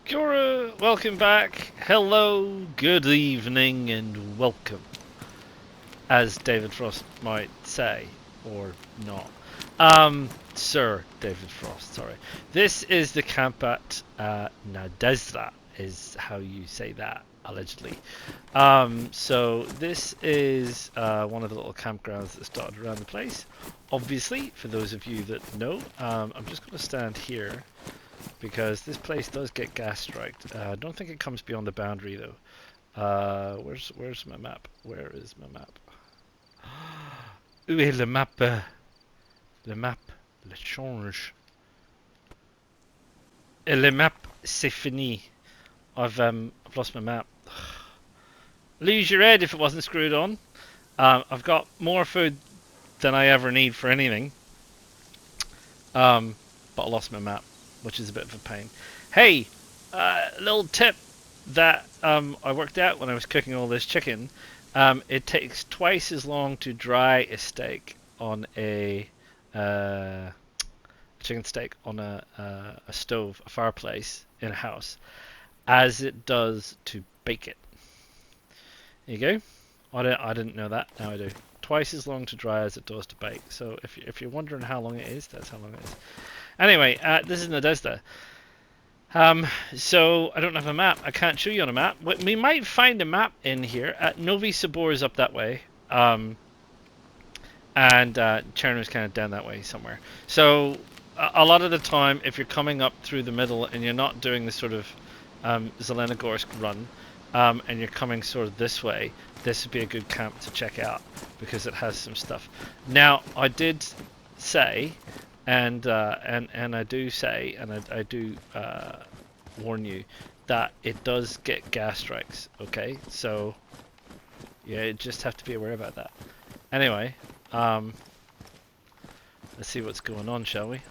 Kia ora, welcome back. Hello, good evening, and welcome. As David Frost might say, or not. Sir David Frost, sorry. This is the camp at Nadezda, is how you say that, allegedly. So this is one of the little campgrounds that started around the place. Obviously, for those of you that know, I'm just going to stand here because this place does get gas striked. I don't think it comes beyond the boundary though. Where's my map? Where is my map? Où est le map? Le map, le change. Et le map, c'est fini. I've lost my map. Lose your head if it wasn't screwed on. I've got more food than I ever need for anything. But I lost my map, which is a bit of a pain. Hey, little tip that I worked out when I was cooking all this chicken. It takes twice as long to dry a steak on a chicken steak on a stove, a fireplace in a house, as it does to bake it. There you go. I didn't know that. Now I do. Twice as long to dry as it does to bake. So if you're wondering how long it is, that's how long it is. Anyway, this is Nadezda. So I don't have a map. I can't show you on a map. We might find a map in here. Novy Sobor is up that way. And Cherno's kind of down that way somewhere. So a lot of the time, if you're coming up through the middle and you're not doing the sort of Zelenogorsk run, and you're coming sort of this way, this would be a good camp to check out because it has some stuff. Now, I did say, and I do say, and I do warn you that it does get gas strikes. Okay, so yeah, you just have to be aware about that. Anyway, let's see what's going on, shall we?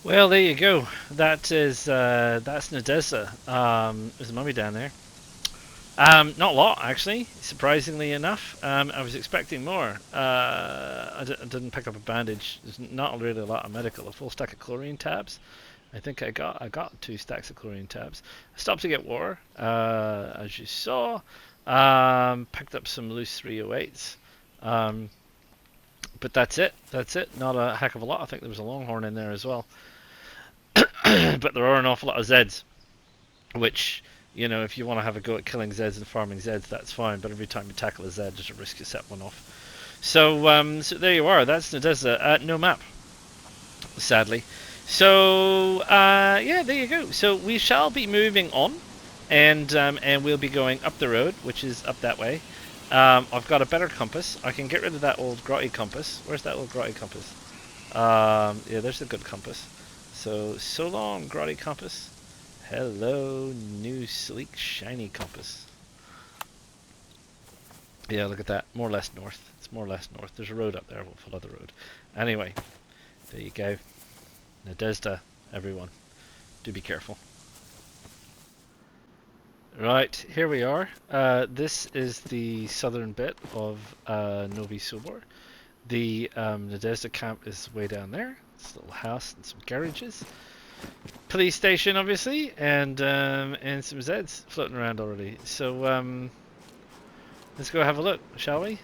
Well, there you go. That is that's Nadezda. There's a mummy down there. Not a lot, actually, surprisingly enough. I was expecting more. I didn't pick up a bandage. There's not really a lot of medical. A full stack of chlorine tabs. I think I got 2 stacks of chlorine tabs. I stopped to get water, as you saw. Picked up some loose 308s. But that's it. That's it. Not a heck of a lot. I think there was a longhorn in there as well. But there are an awful lot of Zeds, which, you know, if you want to have a go at killing Zeds and farming Zeds, that's fine. But every time you tackle a Zed, there's a risk you set one off. So, so there you are. That's Nadezda. No map, sadly. So, yeah, there you go. So we shall be moving on, and we'll be going up the road, which is up that way. I've got a better compass. I can get rid of that old grotty compass. Where's that old grotty compass? Yeah, there's a good compass. So long, grotty compass. Hello, new sleek shiny compass. Yeah, look at that. More or less north. It's more or less north. There's a road up there. We'll follow the road. Anyway, there you go. Nadezda, everyone. Do be careful. Right, here we are. This is the southern bit of Novy Sobor. The Nadezda camp is way down there. It's a little house and some garages. Police station, obviously, and some Zeds floating around already. So let's go have a look, shall we?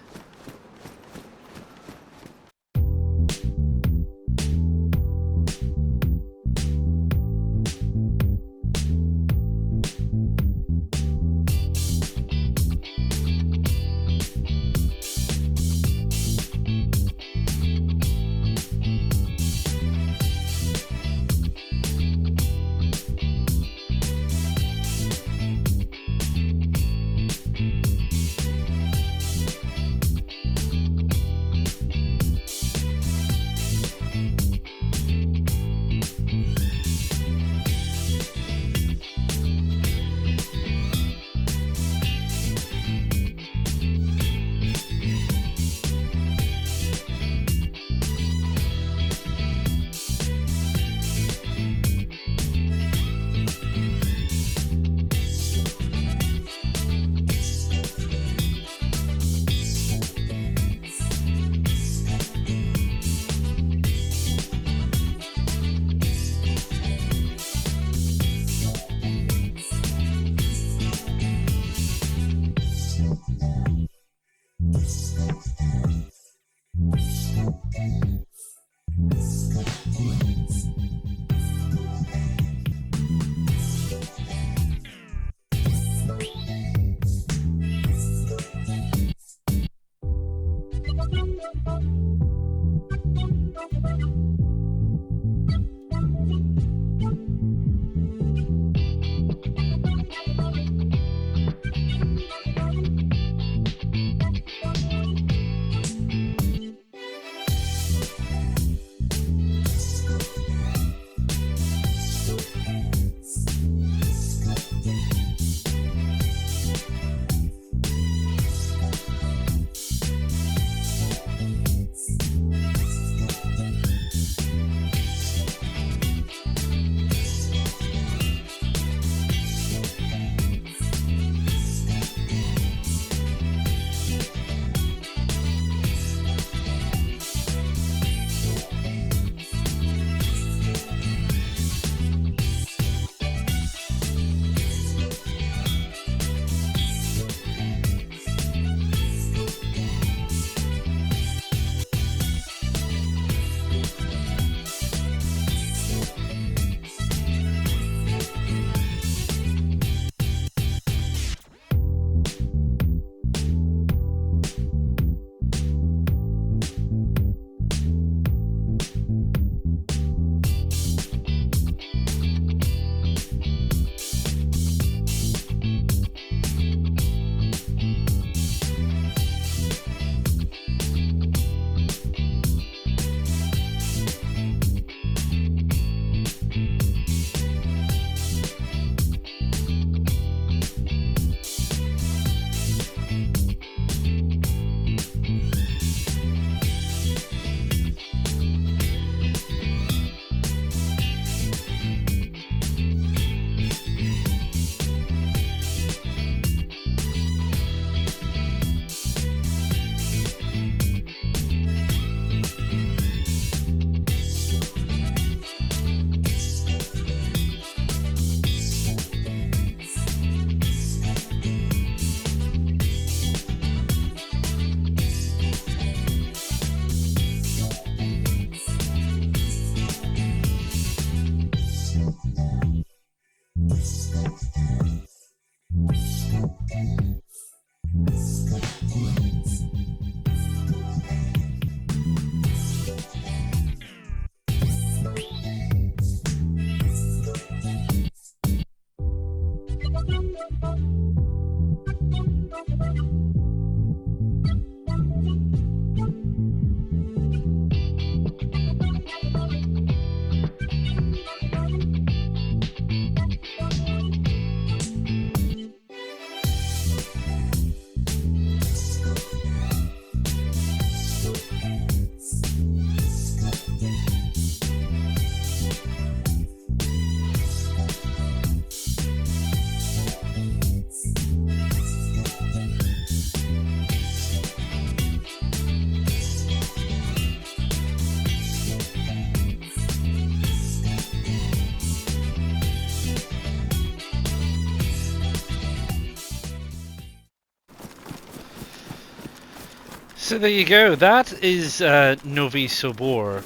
So there you go. That is Novy Sobor,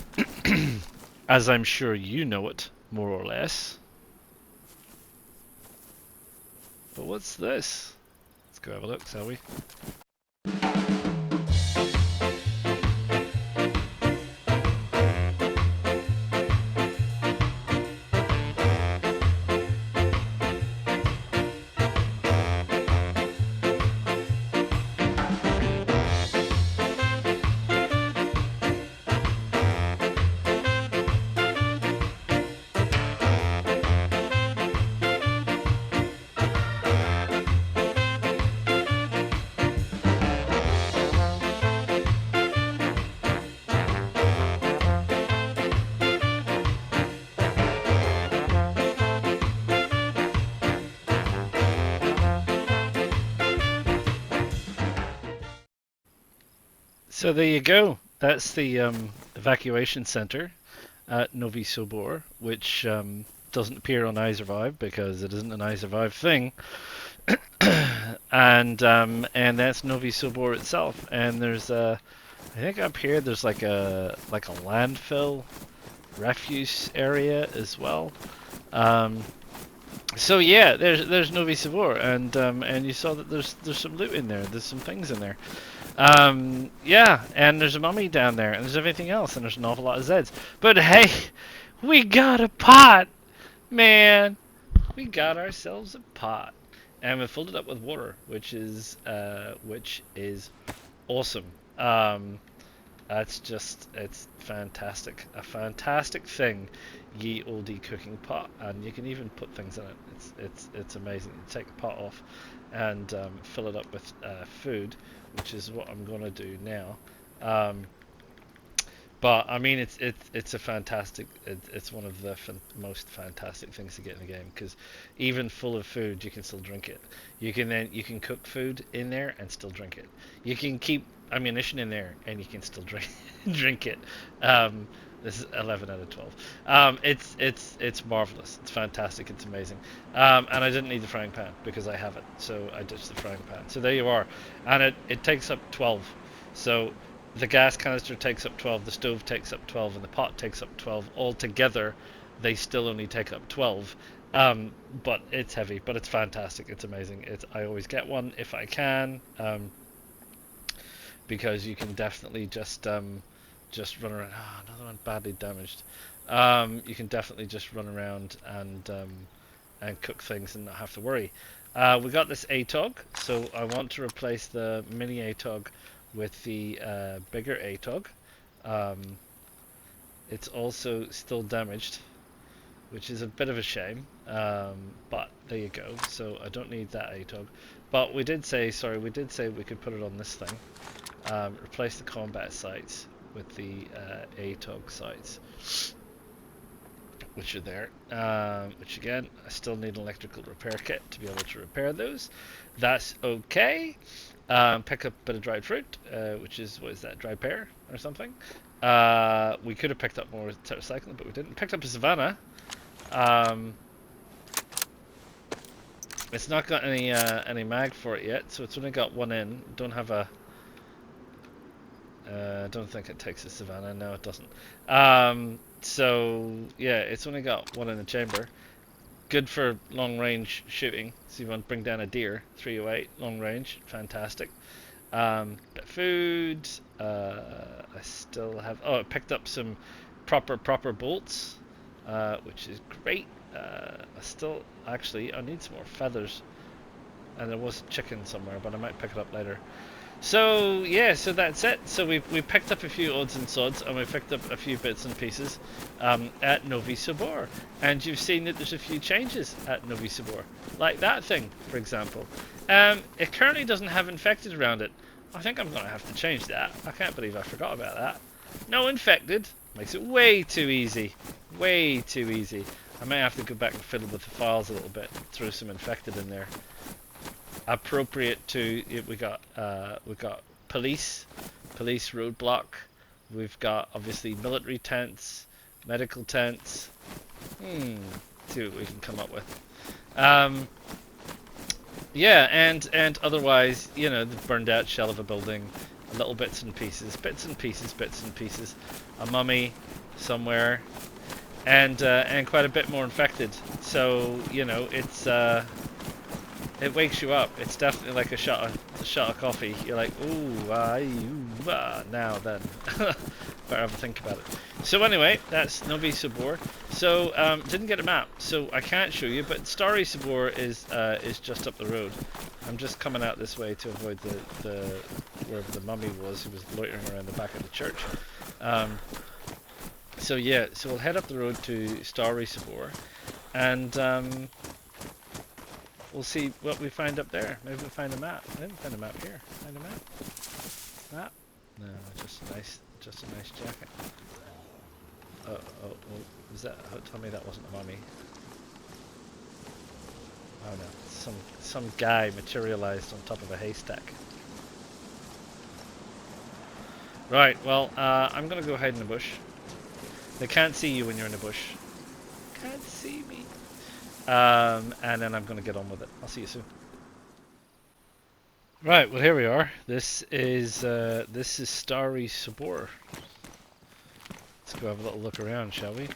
as I'm sure you know it, more or less. But what's this? Let's go have a look, shall we? So there you go. That's the evacuation center at Novy Sobor, which doesn't appear on iSurvive because it isn't an iSurvive thing. and that's Novy Sobor itself. And there's I think up here there's like a landfill refuse area as well. So yeah, there's Novy Sobor, and you saw that there's some loot in there. There's some things in there. Yeah, and there's a mummy down there, and there's everything else, and there's an awful lot of Zeds. But hey, we got a pot, man. We got ourselves a pot, and we filled it up with water, which is awesome. It's fantastic, a fantastic thing, ye olde cooking pot, and you can even put things in it. It's amazing. You take the pot off, and fill it up with food, which is what I'm gonna do now. But I mean, it's a fantastic. It's one of the most fantastic things to get in the game, because even full of food, you can still drink it. You can cook food in there and still drink it. You can keep ammunition in there and you can still drink it. This is 11 out of 12. It's marvelous. It's fantastic. It's amazing. And I didn't need the frying pan because I have it, so I ditched the frying pan. So there you are, and it takes up 12. So the gas canister takes up 12, the stove takes up 12, and the pot takes up 12. All together, they still only take up 12. But it's heavy, but it's fantastic. It's amazing. I always get one if I can, because you can definitely just run around. Oh, another one badly damaged. You can definitely just run around and cook things and not have to worry. We got this ATOG, so I want to replace the mini ATOG with the bigger ATOG. It's also still damaged, which is a bit of a shame, but there you go. So I don't need that ATOG, but we did say we could put it on this thing. Replace the combat sights with the ATOG sights, which are there, which again, I still need an electrical repair kit to be able to repair those. That's okay. Pick up a bit of dried fruit, which is, what is that, dried pear or something. We could have picked up more tetracycline, but we didn't. Picked up a savannah. It's not got any mag for it yet, so it's only got one in. Don't have a. Don't think it takes a savannah. No, it doesn't. So yeah, it's only got one in the chamber. Good for long range shooting. So you want to bring down a deer, 308 long range, fantastic. Bit of food. I still have. Oh, I picked up some proper bolts, which is great. I still, actually, I need some more feathers. And there was chicken somewhere, but I might pick it up later. So yeah, so that's it. So we picked up a few odds and sods, and we picked up a few bits and pieces at Novy Sobor, and you've seen that there's a few changes at Novy Sobor, like that thing, for example. It currently doesn't have infected around it. I think I'm gonna have to change that. I can't believe I forgot about that. No infected makes it way too easy, way too easy. I may have to go back and fiddle with the files a little bit, throw some infected in there. Appropriate to we got police roadblock. We've got obviously military tents, medical tents. See what we can come up with. Yeah, and otherwise, you know, the burned out shell of a building, little bits and pieces, a mummy somewhere, and quite a bit more infected. So you know, it wakes you up. It's definitely like a shot of coffee. You're like, now then. Better have a think about it. So anyway, that's Novy Sobor. So didn't get a map, so I can't show you. But Stary Sobor is just up the road. I'm just coming out this way to avoid the wherever the mummy was, who was loitering around the back of the church. So yeah, so we'll head up the road to Stary Sobor, and we'll see what we find up there. Maybe we'll find a map. I didn't find a map here. Find a map? Map? No, just a nice jacket. Oh, was that? Oh, tell me that wasn't a mummy. Oh no, some guy materialized on top of a haystack. Right. Well, I'm gonna go hide in the bush. They can't see you when you're in the bush. Can't see me. And then I'm going to get on with it. I'll see you soon. Right, well here we are. This is Stary Sobor. Let's go have a little look around, shall we?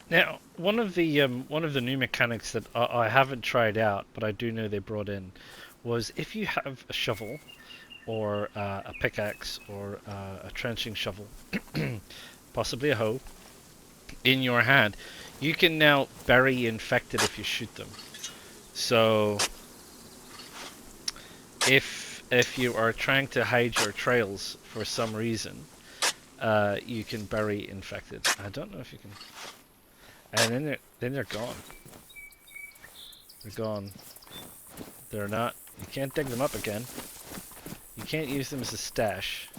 Now, one of the new mechanics that I haven't tried out, but I do know they brought in, was if you have a shovel or a pickaxe or a trenching shovel, possibly a hoe, in your hand, you can now bury infected if you shoot them. So, if if you are trying to hide your trails for some reason, you can bury infected. I don't know if you can. And then they're gone. They're gone. They're not. You can't dig them up again. You can't use them as a stash.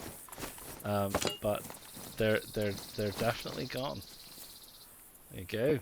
But they're definitely gone. There you go.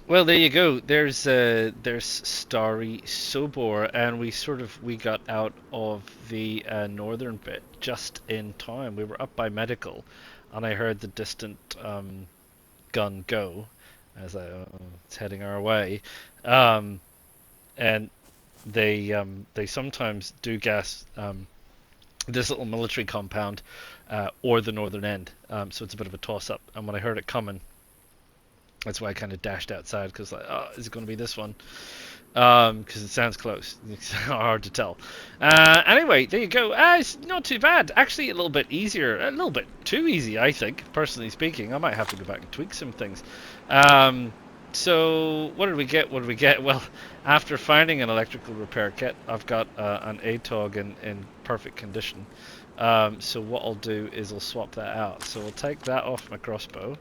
Well, there you go. There's Stary Sobor, and we got out of the northern bit just in time. We were up by medical, and I heard the distant gun go as it's heading our way, and they sometimes do gas this little military compound or the northern end, so it's a bit of a toss up. And when I heard it coming, that's why I kind of dashed outside, because like, oh, is it going to be this one? Because it sounds close. It's hard to tell. Anyway, there you go. It's not too bad. Actually, a little bit easier. A little bit too easy, I think, personally speaking. I might have to go back and tweak some things. So what did we get? What did we get? Well, after finding an electrical repair kit, I've got an ATOG in perfect condition. So what I'll do is I'll swap that out. So I'll take that off my crossbow,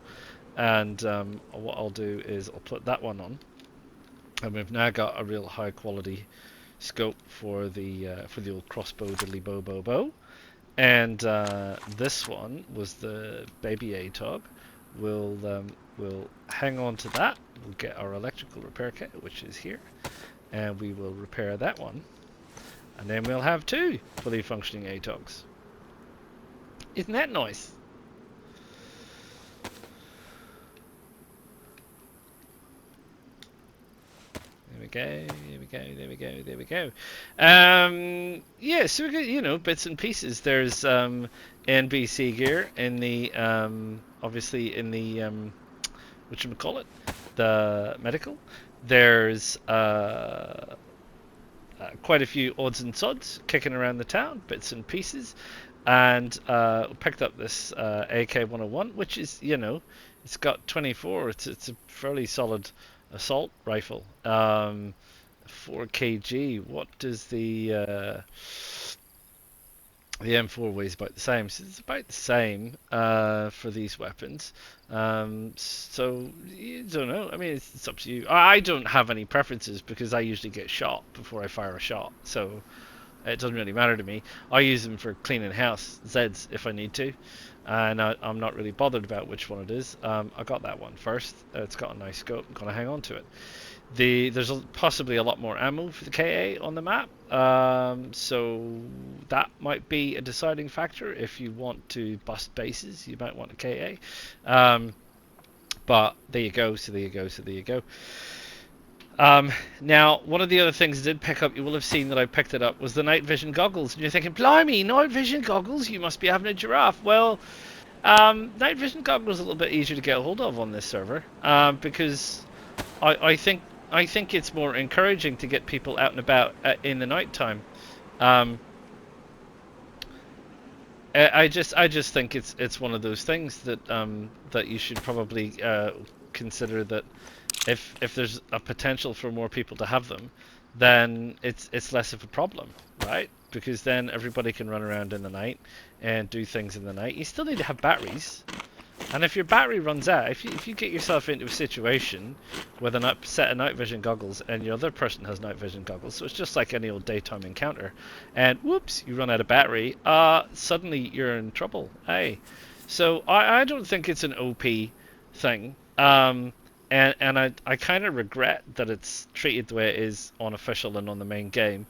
and what I'll do is I'll put that one on, and we've now got a real high quality scope for the old crossbow diddly bow bow bow. And this one was the baby ATOG. We'll hang on to that. We'll get our electrical repair kit, which is here, and we will repair that one, and then we'll have 2 fully functioning ATOGs. Isn't that nice? There we go, there we go, there we go, there we go. Yeah, so we got, you know, bits and pieces. There's NBC gear in the, obviously in the, whatchamacallit, the medical. There's quite a few odds and sods kicking around the town, bits and pieces. And picked up this AK-101, which is, you know, it's got 24. It's a fairly solid assault rifle. 4 kg. What does the M4 weighs? About the same. So it's about the same for these weapons. So you don't know. I mean, it's up to you. I don't have any preferences because I usually get shot before I fire a shot. So it doesn't really matter to me. I use them for cleaning house, Zeds, if I need to. And I'm not really bothered about which one it is. I got that one first. It's got a nice scope. I'm going to hang on to it. There's possibly a lot more ammo for the KA on the map. So that might be a deciding factor. If you want to bust bases, you might want a KA. But there you go. So there you go. So there you go. Now, one of the other things I did pick up, you will have seen that I picked it up, was the night vision goggles. And you're thinking, blimey, night vision goggles? You must be having a giraffe. Well, night vision goggles are a little bit easier to get a hold of on this server, because I think it's more encouraging to get people out and about in the night time. I just think it's one of those things that that you should probably consider, that if there's a potential for more people to have them, then it's less of a problem, right? Because then everybody can run around in the night and do things in the night. You still need to have batteries, and if your battery runs out, if you get yourself into a situation with a set of night vision goggles and your other person has night vision goggles, so it's just like any old daytime encounter, and whoops, you run out of battery, suddenly you're in trouble. Hey, so I don't think it's an OP thing. And I kind of regret that it's treated the way it is on official and on the main game.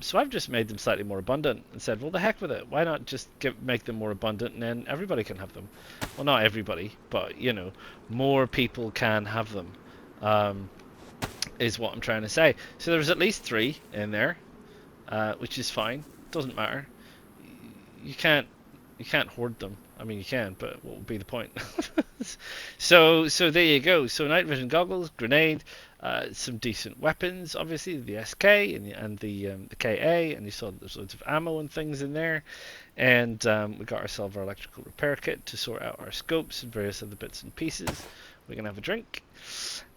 So I've just made them slightly more abundant and said, well, the heck with it. Why not just make them more abundant and then everybody can have them? Well, not everybody, but, you know, more people can have them, is what I'm trying to say. So there's at least 3 in there, which is fine. Doesn't matter. You can't hoard them. I mean, you can, but what would be the point? So there you go. So night vision goggles, grenade, some decent weapons, obviously the SK and the KA, and you saw there's loads of ammo and things in there, and we got ourselves our electrical repair kit to sort out our scopes and various other bits and pieces. We're gonna have a drink,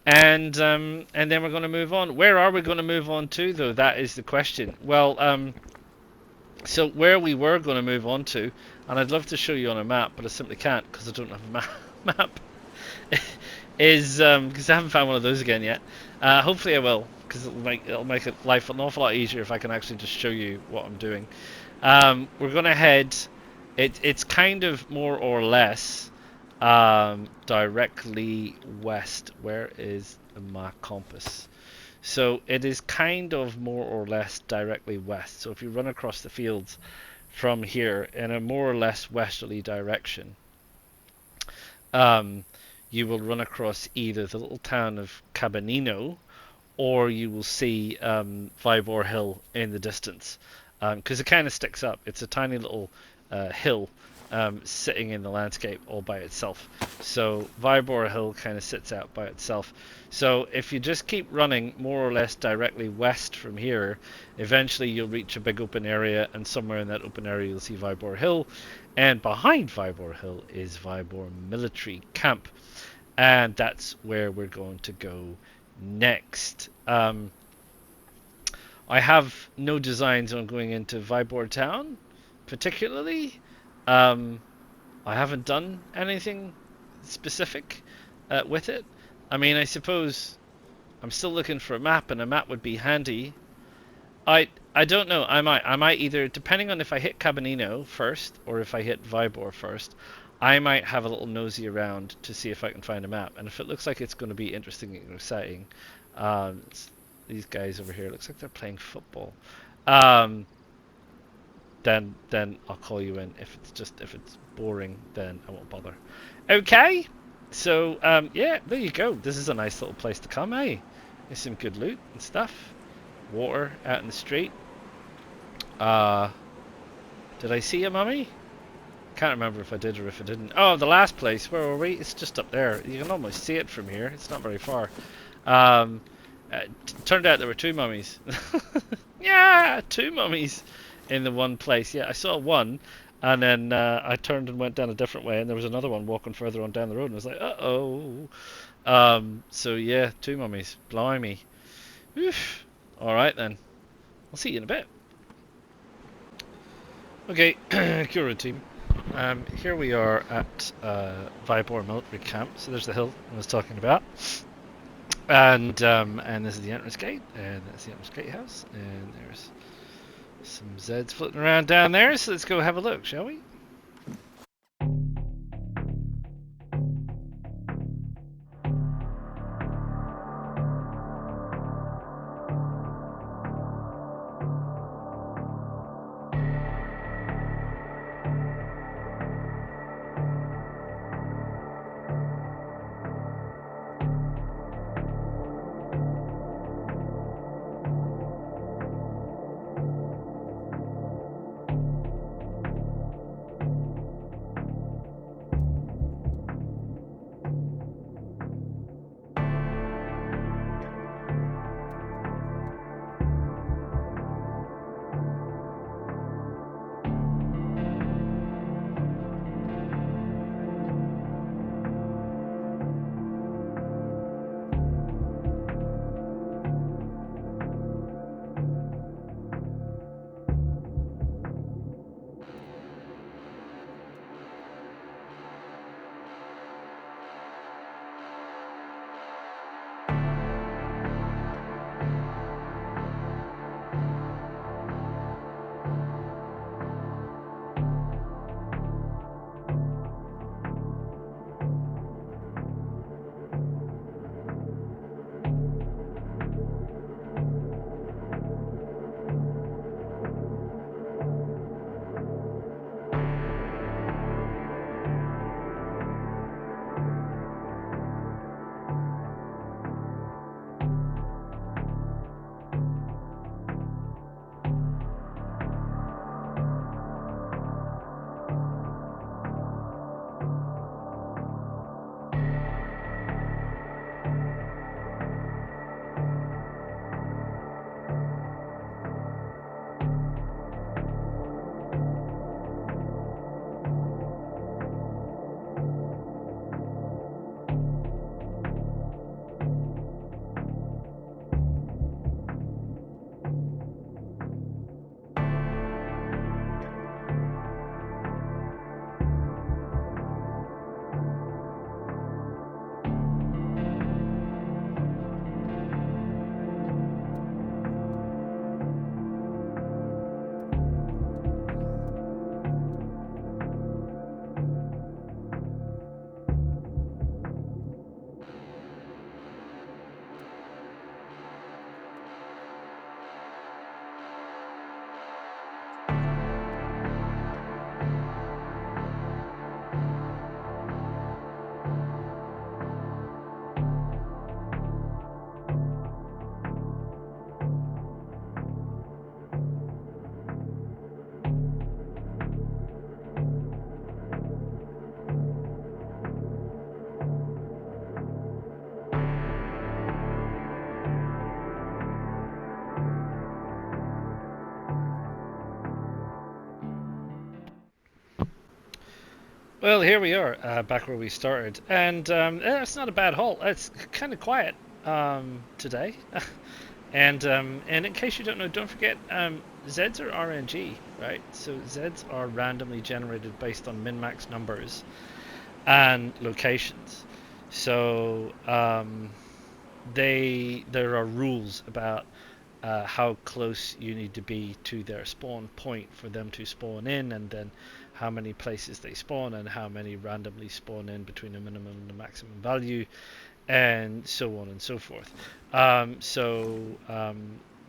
and then we're gonna move on. Where are we gonna move on to, though? That is the question. Well, so where we were going to move on to, and I'd love to show you on a map, but I simply can't because I don't have a map, is because I haven't found one of those again yet. Hopefully I will, because it'll make life an awful lot easier if I can actually just show you what I'm doing. We're going to head, it's kind of more or less directly west. Where is my compass? So it is kind of more or less directly west. So if you run across the fields from here in a more or less westerly direction, you will run across either the little town of Cabanino, or you will see Vybor Hill in the distance, because it kind of sticks up. It's a tiny little hill sitting in the landscape all by itself. So Vybor Hill kind of sits out by itself. So if you just keep running more or less directly west from here, eventually you'll reach a big open area, and somewhere in that open area you'll see Vybor Hill, and behind Vybor Hill is Vybor Military Camp. and that's where we're going to go next. I have no designs on going into Vybor town, particularly. I haven't done anything specific with it. I mean, I suppose I'm still looking for a map, and a map would be handy. I don't know. I might either, depending on if I hit Cabanino first or if I hit Vybor first, I might have a little nosy around to see if I can find a map. And if it looks like it's going to be interesting and exciting, these guys over here looks like they're playing football. Um, then I'll call you in. If it's boring, then I won't bother. Okay. So yeah, there you go. This is a nice little place to come, eh? There's some good loot and stuff. Water out in the street. Did I see a mummy? Can't remember if I did or if I didn't. Oh, the last place. Where were we? It's just up there. You can almost see it from here. It's not very far. Turned out there were two mummies. Yeah, two mummies in the one place. Yeah, I saw one, and then I turned and went down a different way, and there was another one walking further on down the road, and I was like, uh-oh. So yeah, two mummies. Blimey. Oof. All right then. I'll see you in a bit. Okay, Kura team. Here we are at Vybor military camp. So there's the hill I was talking about, and this is the entrance gate, and that's the entrance gatehouse, and there's some Zeds floating around down there. So let's go have a look, shall we? Well, here we are, back where we started, and it's not a bad haul. It's kind of quiet today, and in case you don't know, don't forget Zeds are RNG, right? So Zeds are randomly generated based on min-max numbers and locations. So there are rules about how close you need to be to their spawn point for them to spawn in, and then how many places they spawn, and how many randomly spawn in between the minimum and the maximum value, and so on and so forth.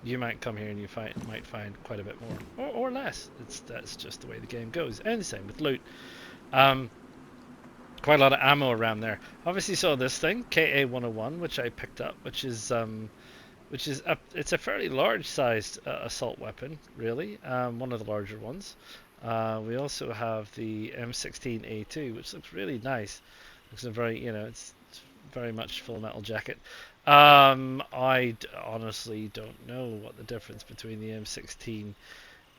You might come here and you might find quite a bit more, or less. That's just the way the game goes, and the same with loot. Um, Quite a lot of ammo around there. Obviously saw this thing, KA101, which I picked up, it's a fairly large-sized assault weapon, really, one of the larger ones. We also have the M16A2, which looks really nice. Looks a very, it's very much Full Metal Jacket. Honestly don't know what the difference between the M16A1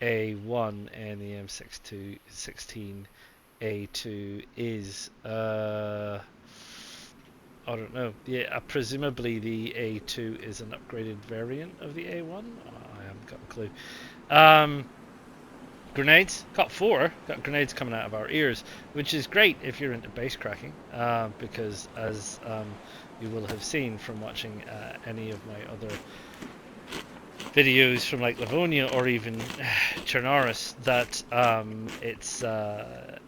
and the M16A2 is. I don't know. Yeah, presumably the A2 is an upgraded variant of the A1. I haven't got a clue. Um, Grenades. Got 4. Got grenades coming out of our ears, which is great if you're into base cracking, because as you will have seen from watching any of my other videos from like Livonia or even Chernaris, that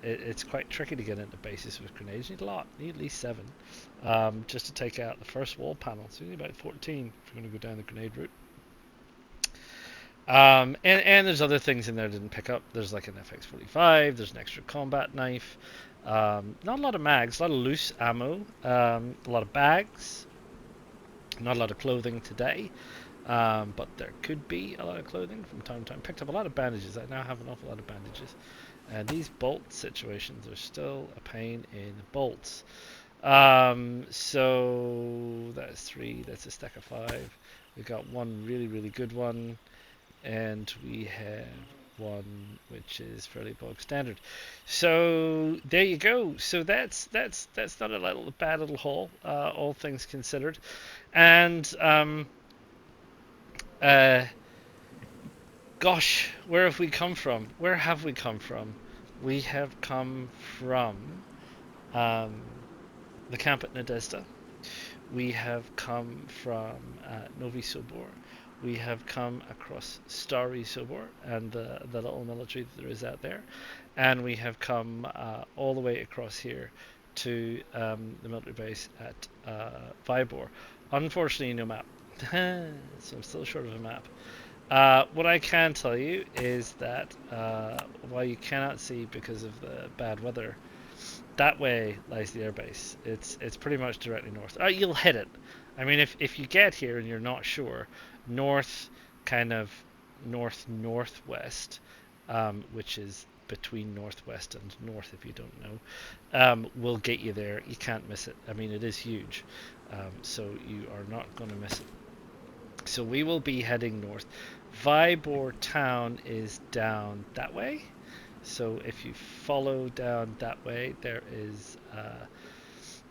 it's quite tricky to get into bases with grenades. You need a lot. You need at least 7, just to take out the first wall panel. So you need about 14 if you're going to go down the grenade route. And there's other things in there I didn't pick up. There's like an FX45. There's an extra combat knife. Not a lot of mags. A lot of loose ammo. A lot of bags. Not a lot of clothing today. But there could be a lot of clothing from time to time. Picked up a lot of bandages. I now have an awful lot of bandages. And these bolt situations are still a pain in the bolts. So that's 3. That's a stack of 5. We've got one really, really good one. And we have one which is fairly bog standard. So there you go. So that's not a bad little haul, all things considered. And gosh, where have we come from? Where have we come from? We have come from the camp at Nadezda. We have come from Novy Sobor. We have come across Stary Sobor and the little military that there is out there. And we have come all the way across here to the military base at Vybor. Unfortunately, no map. So I'm still short of a map. What I can tell you is that while you cannot see because of the bad weather, that way lies the airbase. It's pretty much directly north. You'll hit it. I mean, if you get here and you're not sure, north, kind of northwest, which is between northwest and north, if you don't know, will get you there. You can't miss it. I mean, it is huge, so you are not going to miss it. So we will be heading north. Vybor town is down that way. So if you follow down that way, there is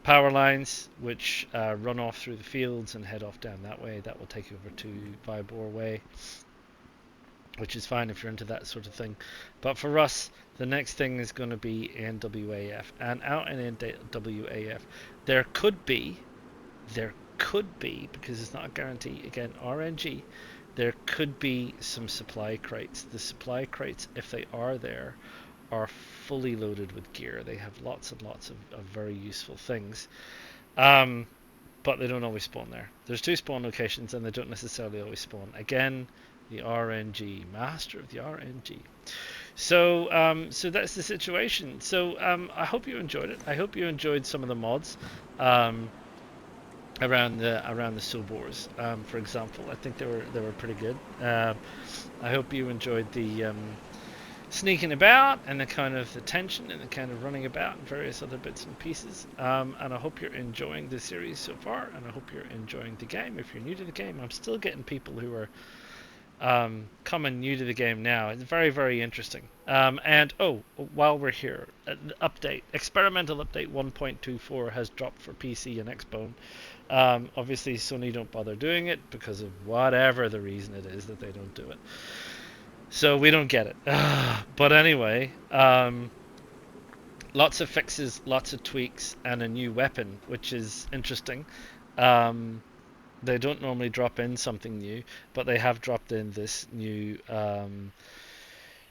power lines which run off through the fields and head off down that way. That will take you over to Vybor Way, which is fine if you're into that sort of thing. But for us, the next thing is going to be NWAF. And out in NWAF, there could be, because it's not a guarantee, again, RNG, there could be some supply crates. The supply crates, if they are there, are fully loaded with gear. They have lots and lots of very useful things. But they don't always spawn there. There's 2 spawn locations and they don't necessarily always spawn. Again, the RNG, master of the RNG. So so that's the situation. So I hope you enjoyed it. I hope you enjoyed some of the mods around the Sobors, for example. I think they were pretty good. I hope you enjoyed the sneaking about and the kind of the tension and the kind of running about and various other bits and pieces. And I hope you're enjoying the series so far, and I hope you're enjoying the game. If you're new to the game, I'm still getting people who are coming new to the game now. It's very, very interesting. And oh, while we're here, an update, experimental update 1.24 has dropped for PC and Xbone. Obviously, Sony don't bother doing it because of whatever the reason it is that they don't do it. So we don't get it. But anyway, lots of fixes, lots of tweaks, and a new weapon, which is interesting. Um, they don't normally drop in something new, but they have dropped in this new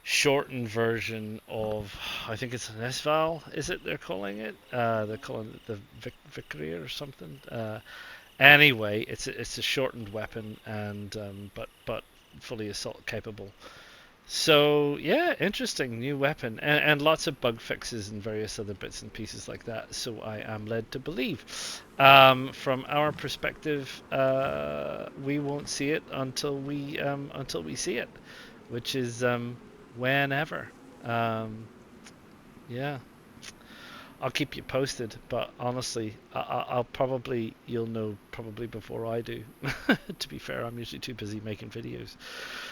shortened version of, I think it's an S-Val, is it they're calling it? They're calling it the Victoria or something. Anyway, it's a shortened weapon, and but fully assault capable. So yeah, interesting new weapon, and lots of bug fixes and various other bits and pieces like that. So I am led to believe, from our perspective, we won't see it until we see it, which is whenever. Um, yeah, I'll keep you posted, but honestly, I'll probably, you'll know probably before I do. To be fair, I'm usually too busy making videos.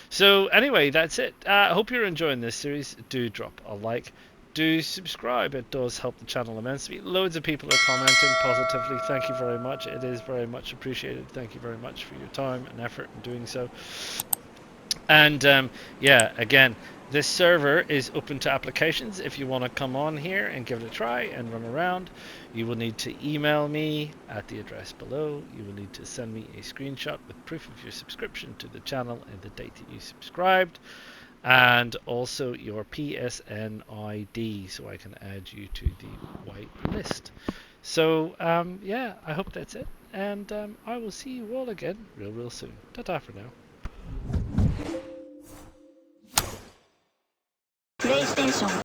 So anyway, that's it. I hope you're enjoying this series. Do drop a like. Do subscribe. It does help the channel immensely. Loads of people are commenting positively. Thank you very much. It is very much appreciated. Thank you very much for your time and effort in doing so. And yeah, again, this server is open to applications. If you want to come on here and give it a try and run around, you will need to email me at the address below. You will need to send me a screenshot with proof of your subscription to the channel and the date that you subscribed, and also your PSN ID so I can add you to the white list. So yeah, I hope that's it, and I will see you all again real soon. Ta-ta for now.